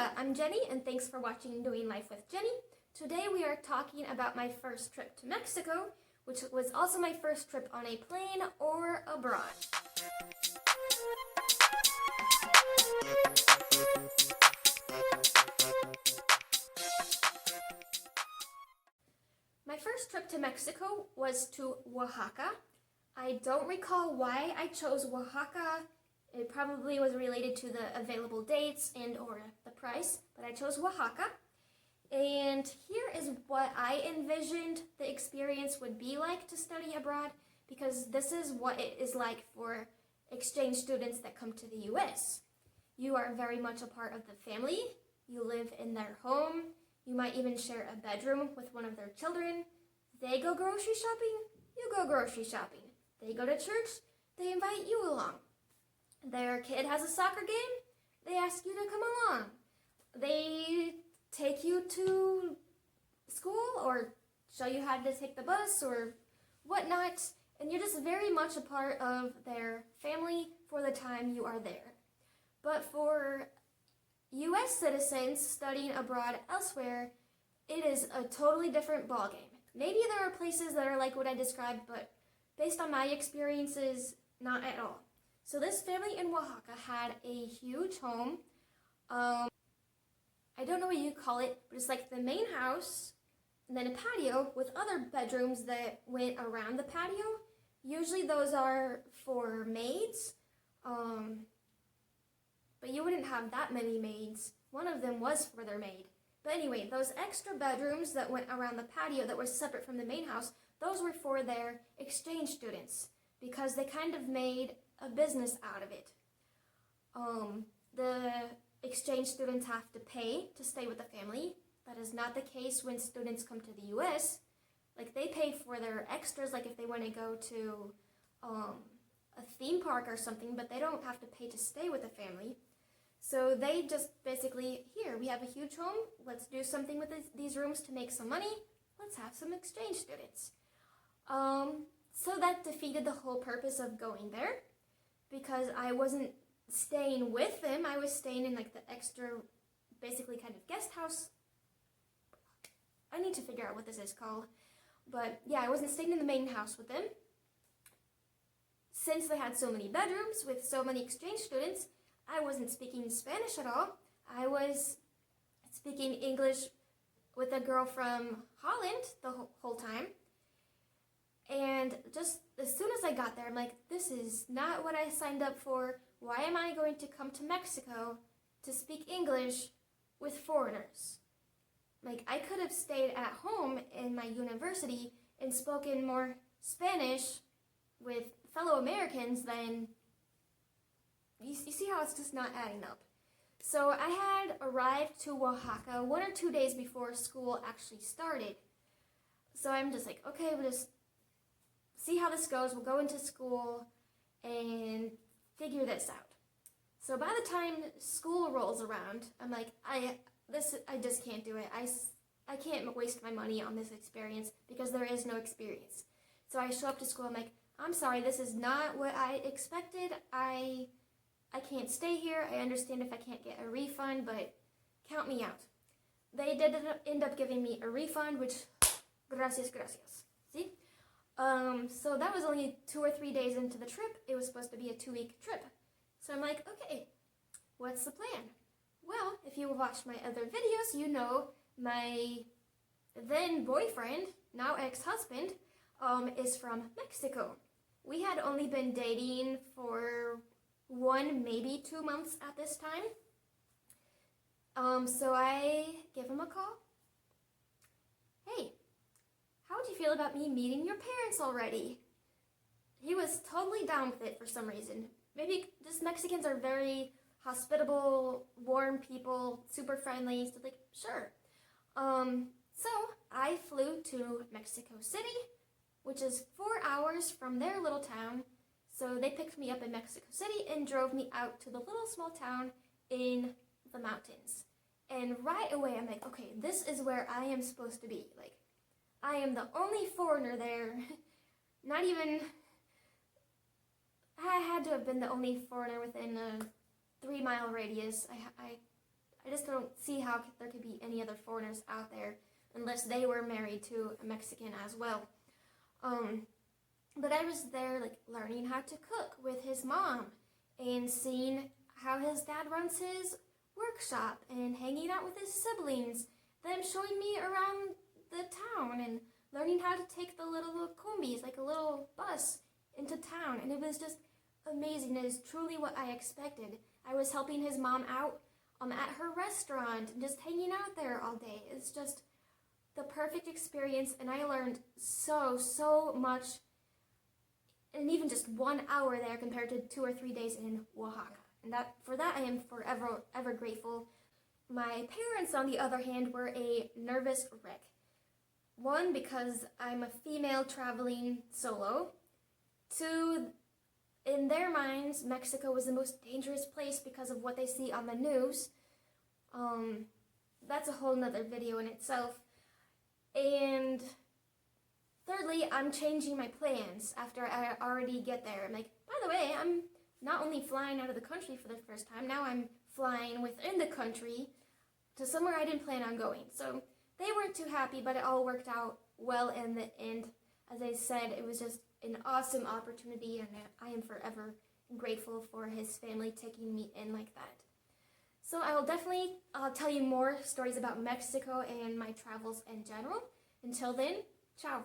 Hola, I'm Jenny, and thanks for watching Doing Life with Jenny. Today we are talking about my first trip to Mexico, which was also my first trip on a plane or abroad. My first trip to Mexico was to Oaxaca. I don't recall why I chose Oaxaca. It probably was related to the available dates and or the price, but I chose Oaxaca. And here is what I envisioned the experience would be like to study abroad, because this is what it is like for exchange students that come to the US. You are very much a part of the family. You live in their home. You might even share a bedroom with one of their children. They go grocery shopping, you go grocery shopping. They go to church, they invite you along. Their kid has a soccer game, they ask you to come along. They take you to school or show you how to take the bus or whatnot, and you're just very much a part of their family for the time you are there. But for US citizens studying abroad elsewhere, it is a totally different ballgame. Maybe there are places that are like what I described, but based on my experiences, not at all. So this family in Oaxaca had a huge home. I don't know what you call it, but it's like the main house, and then a patio with other bedrooms that went around the patio. Usually those are for maids, but you wouldn't have that many maids. One of them was for their maid. But anyway, those extra bedrooms that went around the patio that were separate from the main house, those were for their exchange students, because they kind of made a business out of it. The exchange students have to pay to stay with the family. That is not the case when students come to the US. Like, they pay for their extras, like if they want to go to a theme park or something, but they don't have to pay to stay with the family. So they just basically, here, we have a huge home, let's do something with these rooms to make some money, let's have some exchange students. So that defeated the whole purpose of going there, because I wasn't staying with them. I was staying in like the extra, basically kind of guest house. I need to figure out what this is called. But yeah, I wasn't staying in the main house with them. Since they had so many bedrooms with so many exchange students, I wasn't speaking Spanish at all. I was speaking English with a girl from Holland the whole time. And just as soon as I got there, I'm like, this is not what I signed up for. Why am I going to come to Mexico to speak English with foreigners? Like, I could have stayed at home in my university and spoken more Spanish with fellow Americans than, you see how it's just not adding up. So I had arrived to Oaxaca 1 or 2 days before school actually started. So I'm just like, okay, we'll just see how this goes. We'll go into school and figure this out. So by the time school rolls around, I'm like, I just can't do it. I can't waste my money on this experience because there is no experience. So I show up to school, I'm like, I'm sorry, this is not what I expected. I can't stay here. I understand if I can't get a refund, but count me out. They did end up giving me a refund, which, gracias. See? So that was only 2 or 3 days into the trip. It was supposed to be a 2-week trip. So I'm like, okay, what's the plan? Well, if you watched my other videos, you know my then boyfriend, now ex-husband, is from Mexico. We had only been dating for 1, maybe 2 months at this time. So I give him a call. Hey, how would you feel about me meeting your parents already? He was totally down with it for some reason. Maybe just Mexicans are very hospitable, warm people, super friendly, so like, sure. So I flew to Mexico City, which is 4 hours from their little town. So they picked me up in Mexico City and drove me out to the little small town in the mountains. And right away I'm like, okay, this is where I am supposed to be. Like, I am the only foreigner there. Not even, I had to have been the only foreigner within a 3-mile radius. I just don't see how there could be any other foreigners out there unless they were married to a Mexican as well. But I was there like learning how to cook with his mom and seeing how his dad runs his workshop and hanging out with his siblings, them showing me around the town and learning how to take the little combis, like a little bus, into town. And it was just amazing. It is truly what I expected. I was helping his mom out at her restaurant and just hanging out there all day. It's just the perfect experience, and I learned so much in even just 1 hour there compared to 2 or 3 days in Oaxaca. And for that I am forever ever grateful. My parents, on the other hand, were a nervous wreck. One, because I'm a female traveling solo. Two, in their minds, Mexico was the most dangerous place because of what they see on the news. That's a whole nother video in itself. And thirdly, I'm changing my plans after I already get there. I'm like, by the way, I'm not only flying out of the country for the first time, now I'm flying within the country to somewhere I didn't plan on going. So they weren't too happy, but it all worked out well in the end. As I said, it was just an awesome opportunity, and I am forever grateful for his family taking me in like that. So I will definitely tell you more stories about Mexico and my travels in general. Until then, ciao.